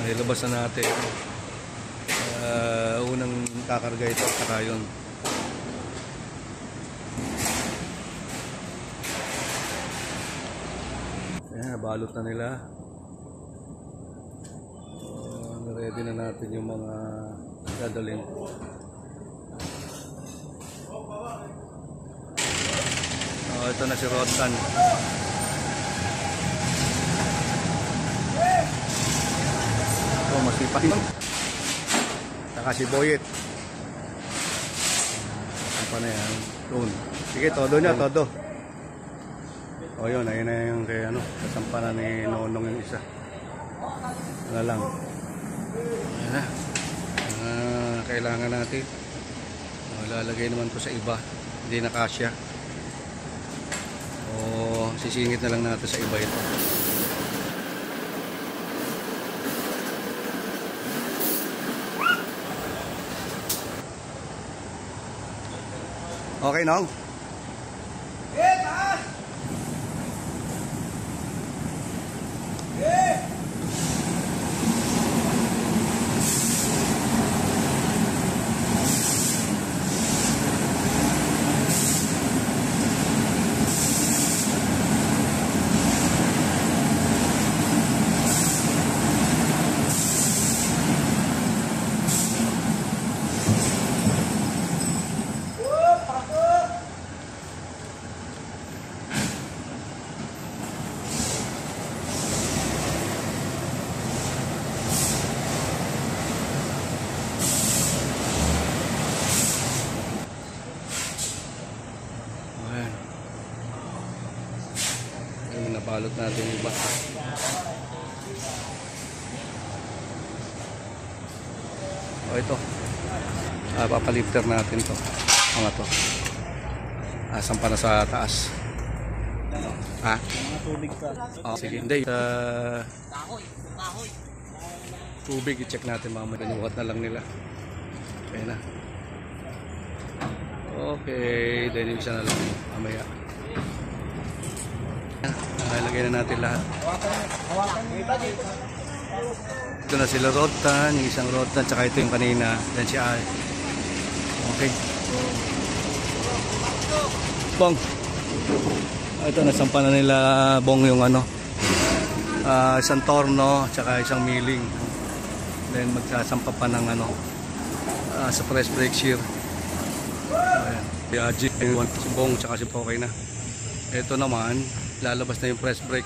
Ilabas na natin. Unang kakarga ito at saka yun. Ayan, nabalot na nila. Ready na natin yung mga dadalhin. Ito na si Rotan. Masipag. Saka si Boyet. Ano na yan? Doon. Sige, todo niya, todo. O yun, ayun na yung kay ano, kasampanan ni Nonong yung isa. Ano lang. Ayan na. Kailangan natin. Lalagay naman to sa iba. Hindi na kasya. O sisingit na lang natin sa iba ito. Okay, Nong? Taas! Nabalot natin yung iba. O ito. Papalifter natin to. Mga to. Sampa na sa taas. Ha? Mga tubig ka. Sige, hindi. Tubig i-check natin mamaya. Binuhat na lang nila. Okay na. Okay. Then isa na lang mamaya. Lagay na natin lahat. Ito na sila Rotan, yung isang Rotan, tsaka ito yung kanina. Then si Al. Okay. Bong. Ito, nasampa na nila Bong yung ano. Isang torno, tsaka isang milling. Then magsasampa pa ng ano. Sa press brake shear. Ayan. Si Ajit, si Bong, tsaka si Pokey na. Ito naman, lalabas na yung press brake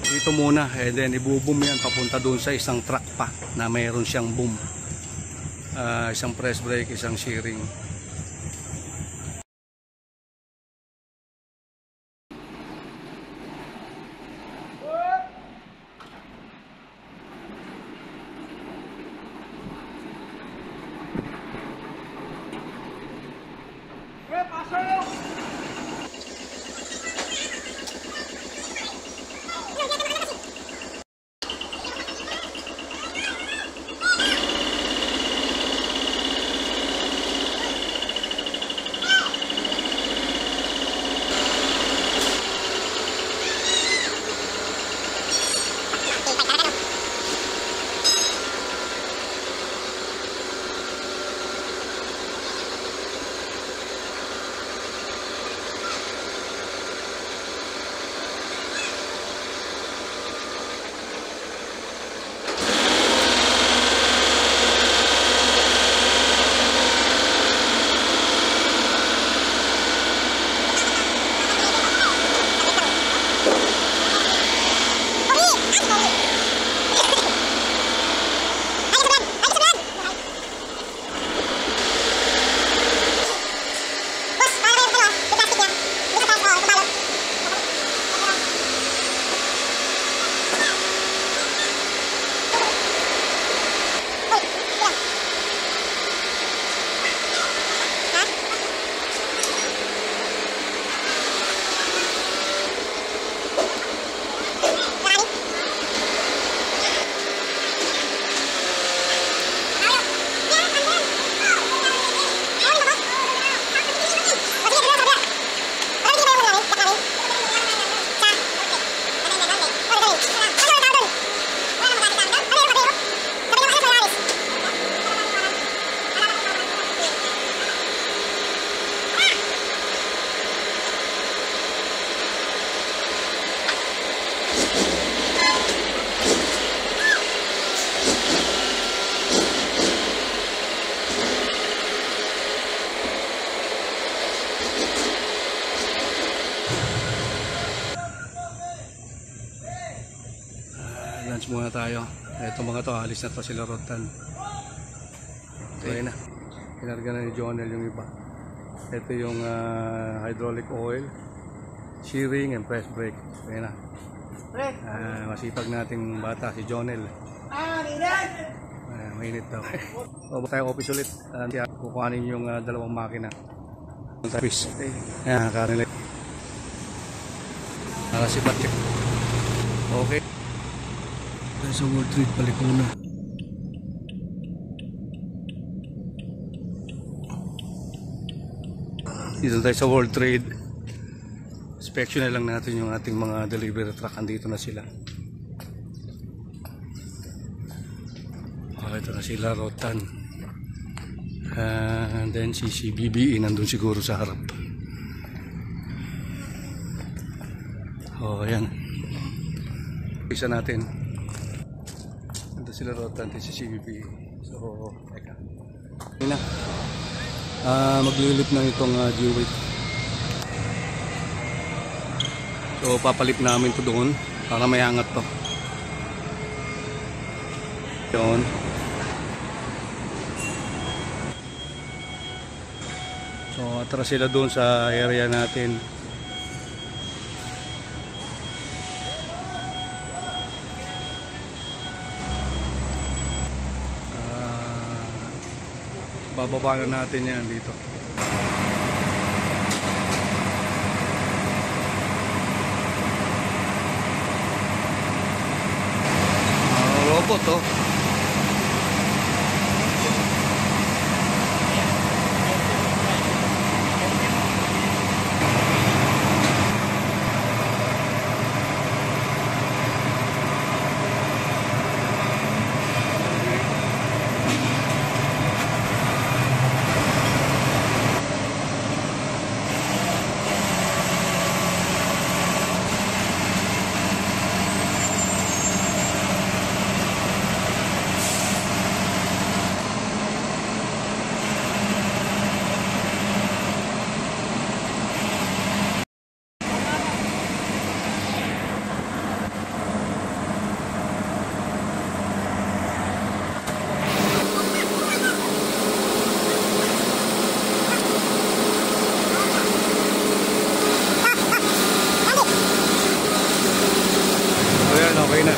dito muna, then ibuboom yan papunta doon sa isang truck pa na mayroon siyang boom, isang press brake, isang shearing. na tayo. Ito mga to, alis na to sila Rotan. Okay na. Pinarga na ni Jonel yung iba. Ito yung hydraulic oil, shearing and press brake. Okay na. Masipag nating bata si Jonel. Mainit daw. O ba tayo office ulit? Kukuhanin yung dalawang makina. Office. Ayan, karin. Si Patrick. Okay. Tayo sa World Trade Palikuna. Dito tayo sa World Trade. Inspection na lang natin yung ating mga delivery truck. Andito na sila. Ito na sila Rotan. And then si CBBE nandun siguro sa harap. Ayan. Isa natin. Ito sila Rotan, si CBBE. So, teka. Yun na. Maglilip na itong Duwit. So, papalip namin to doon para may angat to. Yun. So, atras sila doon sa area natin. Bababa na natin yan dito. Robot oh. Okay na.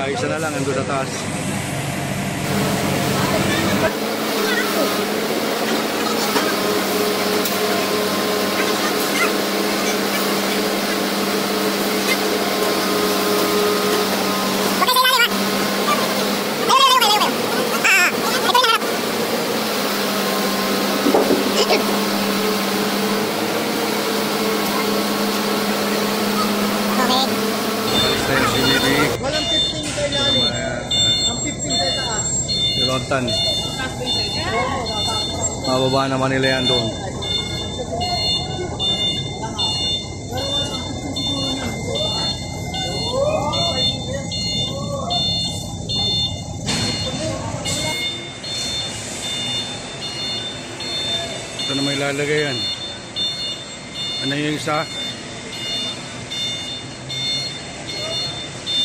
Isa na lang ando sa taas. Walang 15 sa ilalim. Ang 15 sa taas. Rotan. Mababa naman nila yan doon. Ito na may lalagay yan. Ano yung isa?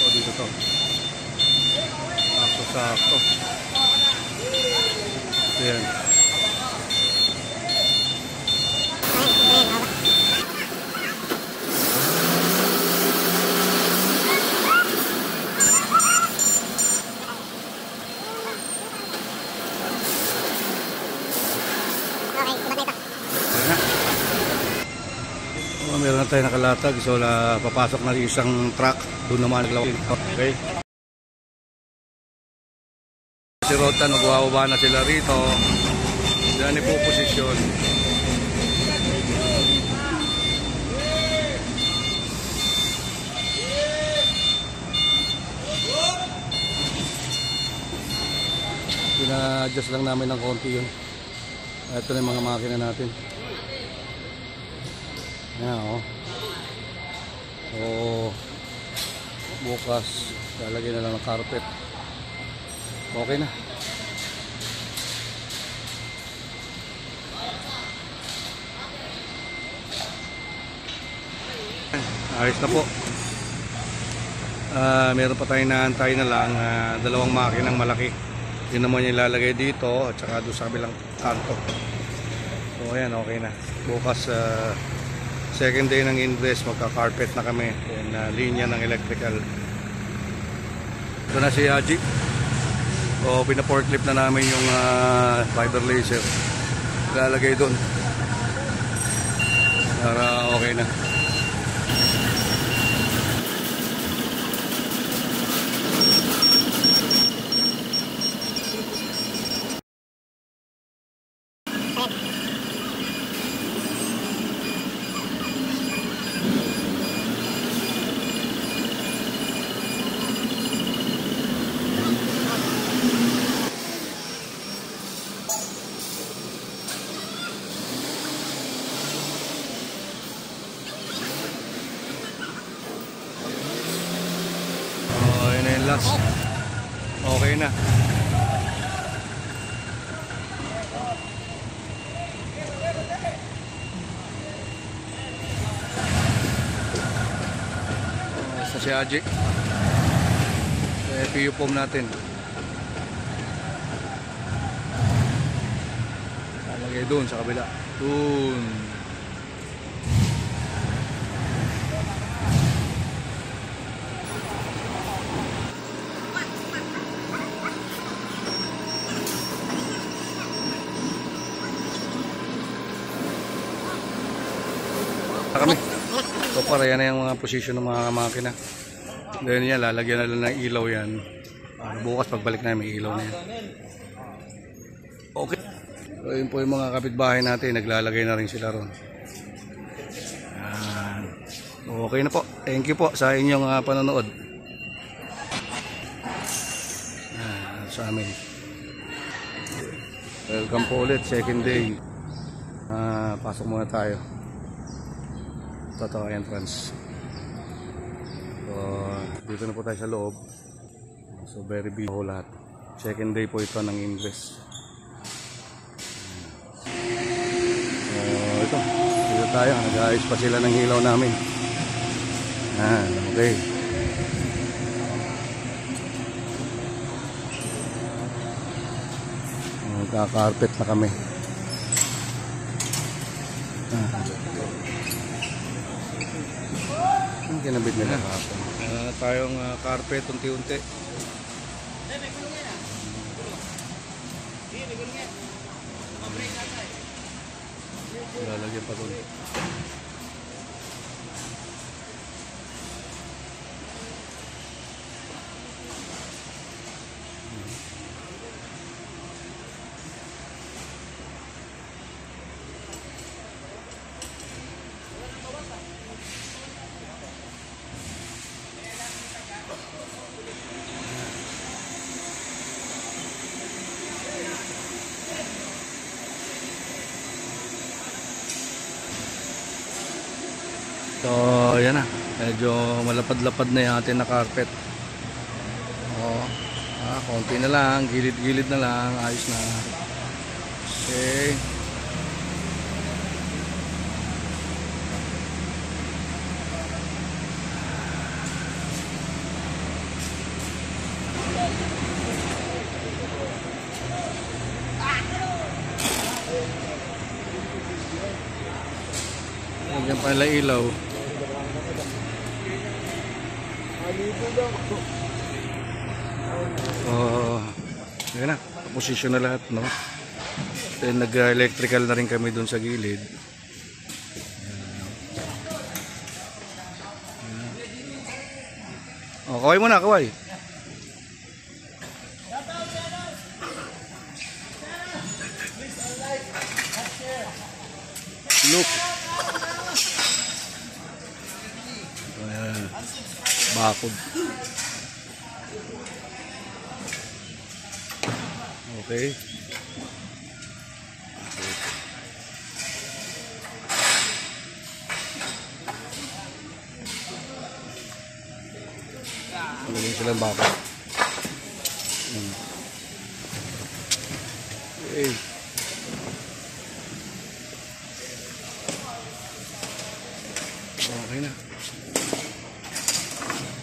Dito to. Sakto. Ayan. Meron na tayo nakalatag, so papasok na isang truck, doon naman naglawin. Okay. Si Rotan, magwawaba na sila rito. Diyan po posisyon. Pina-adjust lang namin ng konti yun. Ito na yung mga makina natin. Yan o. So, bukas lalagyan na lang ng carpet. Okay na. Ayos na po. Meron pa tayong naantay na lang, dalawang makinang malaki. Yun naman yung ilalagay dito at saka doon sa kabilang kanto. So ayan, okay na. Bukas second day ng invest, magka-carpet na kami. And linya ng electrical. Ito na si Haji. So pina-forklift na namin yung fiber laser. Ilalagay doon para okay na. Last. Okay na. Sa si Haji. PU foam natin. Lalagay doon sa kabila. Doon. Kami. So para yan na yung mga position ng mga makina. Then yan, lalagyan na lang ng ilaw yan. Bukas pagbalik na may ilaw na yan. Okay. So yun po yung mga kapitbahay natin, naglalagay na rin sila ron. Okay na po. Thank you po sa inyong panonood. Sa amin. Welcome po ulit, second day. Pasok muna tayo. Ito entrance. So dito na po tayo sa loob. So very busy po lahat. Second day po ito ng invest. So ito, dito tayo. Nag-aayos pa sila ng ilaw namin. Okay. Magka-carpet na kami. Ang kinabit nila hapon. Tayong carpet unti-unti. Lalagyan pa doon. So, yan na. Medyo malapad-lapad na yung atin na carpet. Konti na lang. Gilid-gilid na lang. Ayos na. Okay. Lagyan pa nila ilaw. Yan na, posisyon na lahat, no? Then nag-electrical na rin kami dun sa gilid. Kaway mo na, kaway. Look. Bakod. Okay. Lagyan sila ng bakod. Okay. Okay na.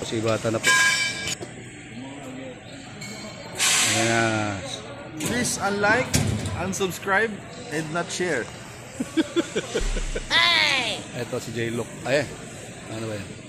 Pasibata na po. Yes. Please unlike, unsubscribe, and not share. Ito si J-Look. Ay, ano ba yan?